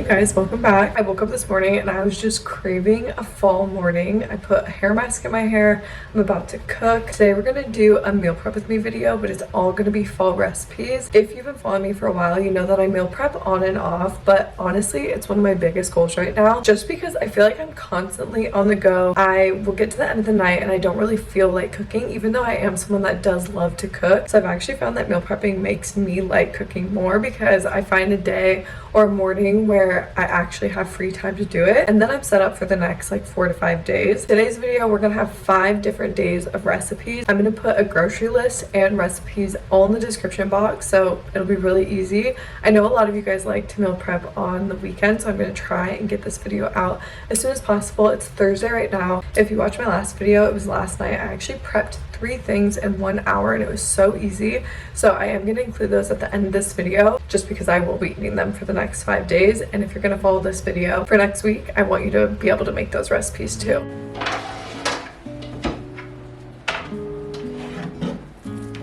guys, welcome back. I woke up this morning and I was just craving a fall morning. I put a hair mask in my hair. I'm about to cook. Today we're gonna do a meal prep with me video, but it's all gonna be fall recipes. If you've been following me for a while, you know that I meal prep on and off, but honestly, it's one of my biggest goals right now, just because I feel like I'm constantly on the go. I will get to the end of the night and I don't really feel like cooking, even though I am someone that does love to cook. So I've actually found that meal prepping makes me like cooking more, because I find a day or a morning where I actually have free time to do it, and then I'm set up for the next like 4 to 5 days. Today's video, we're gonna have 5 different days of recipes. I'm gonna put a grocery list and recipes all in the description box, so it'll be really easy. I know a lot of you guys like to meal prep on the weekend, so I'm gonna try and get this video out as soon as possible. It's Thursday right now. If you watched my last video, it was last night. I actually prepped 3 things in 1 hour and it was so easy, so I am going to include those at the end of this video, just because I will be eating them for the next 5 days. And if you're going to follow this video for next week, I want you to be able to make those recipes too.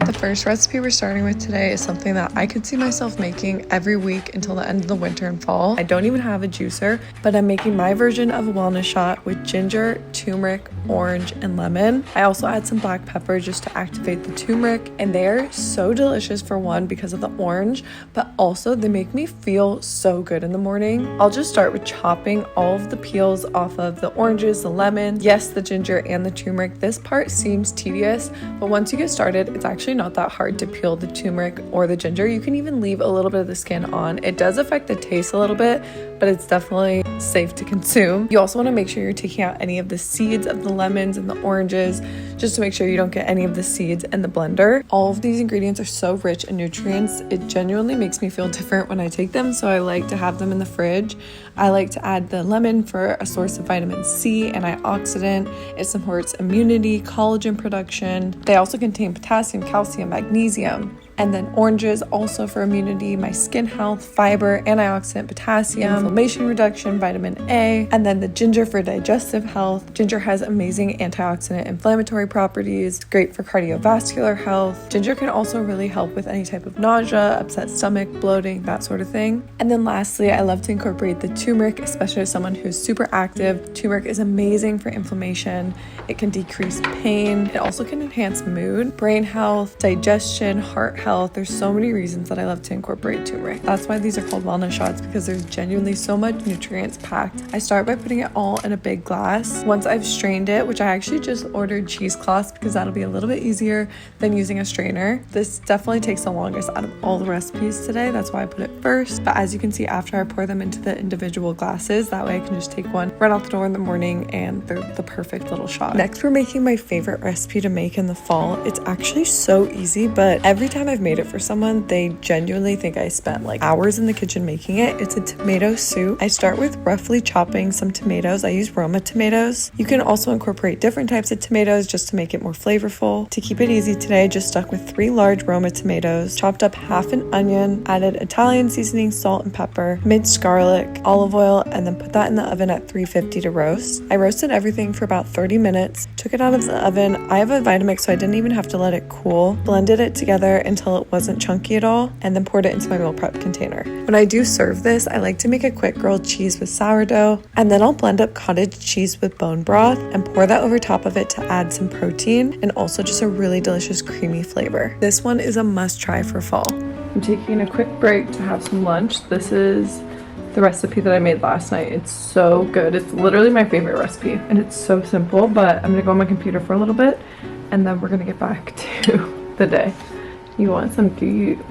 The first recipe we're starting with today is something that I could see myself making every week until the end of the winter and fall. I don't even have a juicer, but I'm making my version of a wellness shot with ginger, turmeric, orange, and lemon. I also add some black pepper just to activate the turmeric, and they're so delicious, for one, because of the orange, but also they make me feel so good in the morning. I'll just start with chopping all of the peels off of the oranges, the lemon, yes, the ginger, and the turmeric. This part seems tedious, but once you get started, it's actually not that hard to peel the turmeric or the ginger. You can even leave a little bit of the skin on. It does affect the taste a little bit, but it's definitely safe to consume. You also want to make sure you're taking out any of the seeds of the lemons and the oranges, just to make sure you don't get any of the seeds in the blender. All of these ingredients are so rich in nutrients. It genuinely makes me feel different when I take them, so I like to have them in the fridge. I like to add the lemon for a source of vitamin C, antioxidant. It supports immunity, collagen production. They also contain potassium, calcium, magnesium. And then oranges also for immunity, my skin health, fiber, antioxidant, potassium, inflammation reduction, vitamin A. And then the ginger for digestive health. Ginger has amazing antioxidant inflammatory properties, great for cardiovascular health. Ginger can also really help with any type of nausea, upset stomach, bloating, that sort of thing. And then lastly, I love to incorporate the turmeric, especially as someone who's super active. Turmeric is amazing for inflammation. It can decrease pain. It also can enhance mood, brain health, digestion, heart health. There's so many reasons that I love to incorporate turmeric. That's why these are called wellness shots, because there's genuinely so much nutrients packed. I start by putting it all in a big glass. Once I've strained it, which I actually just ordered cheesecloths because that'll be a little bit easier than using a strainer. This definitely takes the longest out of all the recipes today. That's why I put it first. But as you can see, after I pour them into the individual glasses, that way I can just take one right out the door in the morning and they're the perfect little shot. Next, we're making my favorite recipe to make in the fall. It's actually so easy, but every time I've made it for someone, they genuinely think I spent like hours in the kitchen making it. It's a tomato soup. I start with roughly chopping some tomatoes. I use Roma tomatoes. You can also incorporate different types of tomatoes just to make it more flavorful. To keep it easy today, I just stuck with 3 large Roma tomatoes, chopped up half an onion, added Italian seasoning, salt and pepper, minced garlic, olive oil, and then put that in the oven at 350 to roast. I roasted everything for about 30 minutes, took it out of the oven. I have a Vitamix, so I didn't even have to let it cool. Blended it together until it wasn't chunky at all, and then poured it into my meal prep container. When I do serve this, I like to make a quick grilled cheese with sourdough, and then I'll blend up cottage cheese with bone broth and pour that over top of it to add some protein and also just a really delicious creamy flavor. This one is a must try for fall. I'm taking a quick break to have some lunch. This is the recipe that I made last night. It's so good. It's literally my favorite recipe and it's so simple, but I'm gonna go on my computer for a little bit and then we're gonna get back to the day. You want some, do you?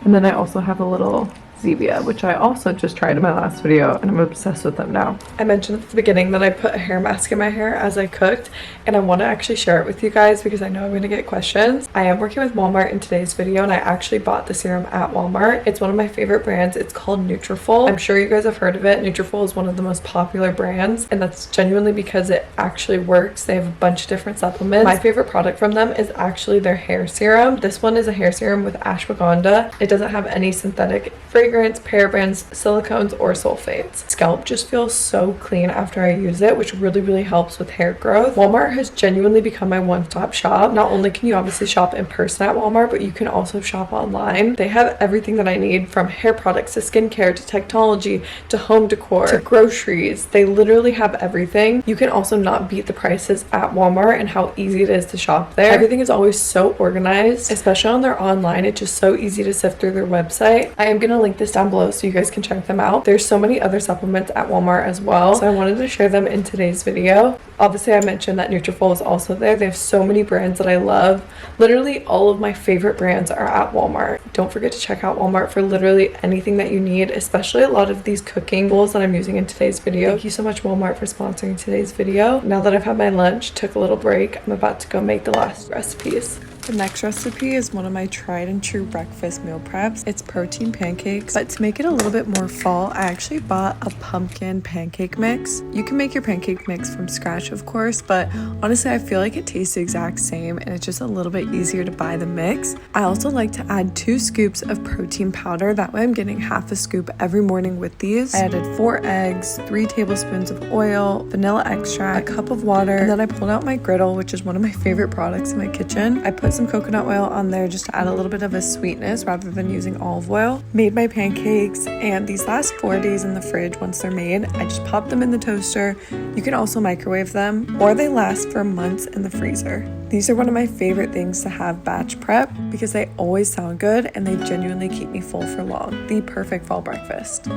And then I also have a little Zevia, which I also just tried in my last video and I'm obsessed with them now. I mentioned at the beginning that I put a hair mask in my hair as I cooked, and I want to actually share it with you guys because I know I'm going to get questions. I am working with Walmart in today's video and I actually bought the serum at Walmart. It's one of my favorite brands. It's called Nutrafol. I'm sure you guys have heard of it. Nutrafol is one of the most popular brands, and that's genuinely because it actually works. They have a bunch of different supplements. My favorite product from them is actually their hair serum. This one is a hair serum with ashwagandha. It doesn't have any synthetic fragrance fragrance, parabens, silicones, or sulfates. Scalp just feels so clean after I use it, which really helps with hair growth. Walmart has genuinely become my one-stop shop. Not only can you obviously shop in person at Walmart, but you can also shop online. They have everything that I need, from hair products to skincare to technology to home decor to groceries. They literally have everything. You can also not beat the prices at Walmart and how easy it is to shop there. Everything is always so organized, especially on their online. It's just so easy to sift through their website. I am going to link this down below so you guys can check them out. There's so many other supplements at Walmart as well, so I wanted to share them in today's video. Obviously, I mentioned that Nutrafol is also there. They have so many brands that I love. Literally all of my favorite brands are at Walmart. Don't forget to check out Walmart for literally anything that you need, especially a lot of these cooking bowls that I'm using in today's video. Thank you so much, Walmart, for sponsoring today's video. Now that I've had my lunch, took a little break, I'm about to go make the last recipes. The next recipe is one of my tried and true breakfast meal preps. It's protein pancakes, but to make it a little bit more fall, I actually bought a pumpkin pancake mix. You can make your pancake mix from scratch, of course, but honestly, I feel like it tastes the exact same and it's just a little bit easier to buy the mix. I also like to add 2 scoops of protein powder. That way I'm getting half a scoop every morning with these. I added 4 eggs, 3 tablespoons of oil, vanilla extract, a cup of water, and then I pulled out my griddle, which is one of my favorite products in my kitchen. I put some coconut oil on there just to add a little bit of a sweetness rather than using olive oil. Made my pancakes, and these last 4 days in the fridge. Once they're made, I just pop them in the toaster. You can also microwave them, or they last for months in the freezer. These are one of my favorite things to have batch prep because they always sound good and they genuinely keep me full for long. The perfect fall breakfast.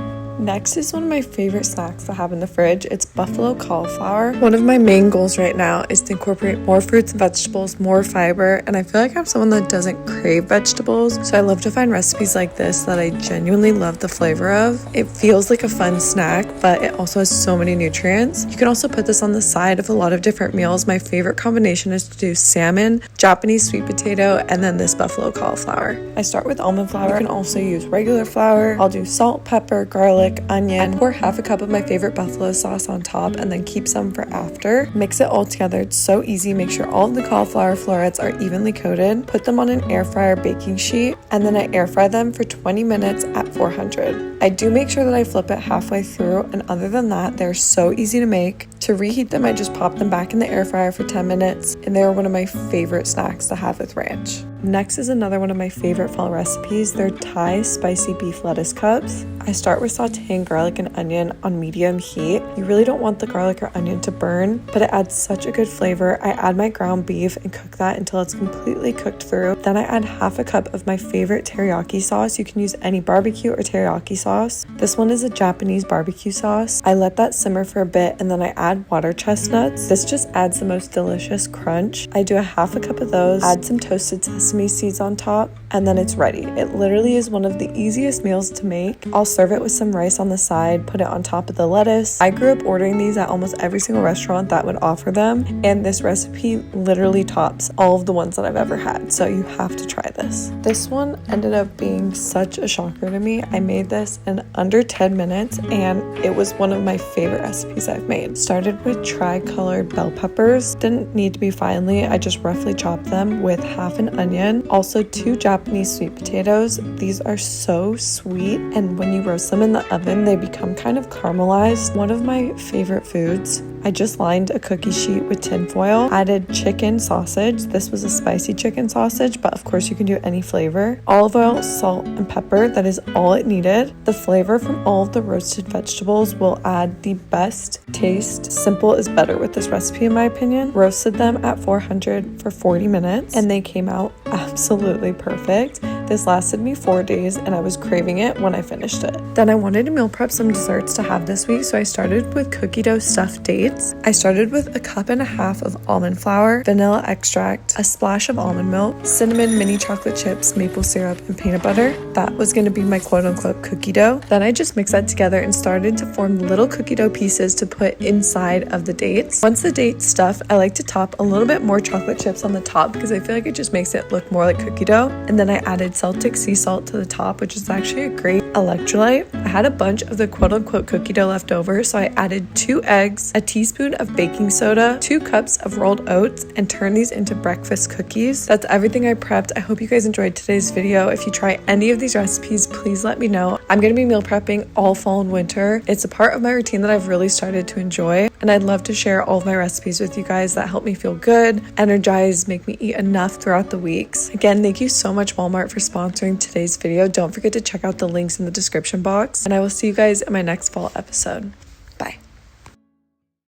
Next is one of my favorite snacks to have in the fridge. It's buffalo cauliflower. One of my main goals right now is to incorporate more fruits and vegetables, more fiber, and I feel like I'm someone that doesn't crave vegetables, so I love to find recipes like this that I genuinely love the flavor of. It feels like a fun snack, but it also has so many nutrients. You can also put this on the side of a lot of different meals. My favorite combination is to do salmon, Japanese sweet potato, and then this buffalo cauliflower. I start with almond flour. You can also use regular flour. I'll do salt, pepper, garlic, onion. I pour half a cup of my favorite buffalo sauce on top and then keep some for after. Mix it all together. It's so easy. Make sure all of the cauliflower florets are evenly coated. Put them on an air fryer baking sheet, and then I air fry them for 20 minutes at 400. I do make sure that I flip it halfway through, and other than that, they're so easy to make. To reheat them, I just pop them back in the air fryer for 10 minutes, and they're one of my favorite snacks to have with ranch. Next is another one of my favorite fall recipes. They're Thai spicy beef lettuce cups. I start with sauteing garlic and onion on medium heat. You really don't want the garlic or onion to burn, but it adds such a good flavor. I add my ground beef and cook that until it's completely cooked through. Then I add half a cup of my favorite teriyaki sauce. You can use any barbecue or teriyaki sauce. This one is a Japanese barbecue sauce. I let that simmer for a bit, and then I add water chestnuts. This just adds the most delicious crunch. I do a half a cup of those, add some toasted sesame seeds on top, and then it's ready. It literally is one of the easiest meals to make. I'll serve it with some rice on the side, put it on top of the lettuce. I grew up ordering these at almost every single restaurant that would offer them, and this recipe literally tops all of the ones that I've ever had, so you have to try this. This one ended up being such a shocker to me. I made this in under 10 minutes, and it was one of my favorite recipes I've made. Started with tri-colored bell peppers. Didn't need to be finely. I just roughly chopped them with half an onion. Also 2 Japanese sweet potatoes. These are so sweet, and when you roast them in the oven, they become kind of caramelized. One of my favorite foods. I just lined a cookie sheet with tin foil, added chicken sausage. This was a spicy chicken sausage, but of course you can do any flavor. Olive oil, salt, and pepper. That is all it needed. The flavor from all of the roasted vegetables will add the best taste. Simple is better with this recipe in my opinion. Roasted them at 400 for 40 minutes, and they came out absolutely perfect. This lasted me 4 days, and I was craving it when I finished it. Then I wanted to meal prep some desserts to have this week, so I started with cookie dough stuffed dates. I started with a cup and a half of almond flour, vanilla extract, a splash of almond milk, cinnamon, mini chocolate chips, maple syrup, and peanut butter. That was going to be my quote-unquote cookie dough. Then I just mixed that together and started to form little cookie dough pieces to put inside of the dates. Once the date's stuffed, I like to top a little bit more chocolate chips on the top because I feel like it just makes it look more like cookie dough. And then I added Celtic sea salt to the top, which is actually a great electrolyte. I had a bunch of the quote-unquote cookie dough left over, so I added 2 eggs, a teaspoon tablespoon of baking soda, 2 cups of rolled oats, and turn these into breakfast cookies. That's everything I prepped. I hope you guys enjoyed today's video. If you try any of these recipes, please let me know. I'm going to be meal prepping all fall and winter. It's a part of my routine that I've really started to enjoy, and I'd love to share all of my recipes with you guys that help me feel good, energized, make me eat enough throughout the weeks. Again, thank you so much Walmart for sponsoring today's video. Don't forget to check out the links in the description box, and I will see you guys in my next fall episode.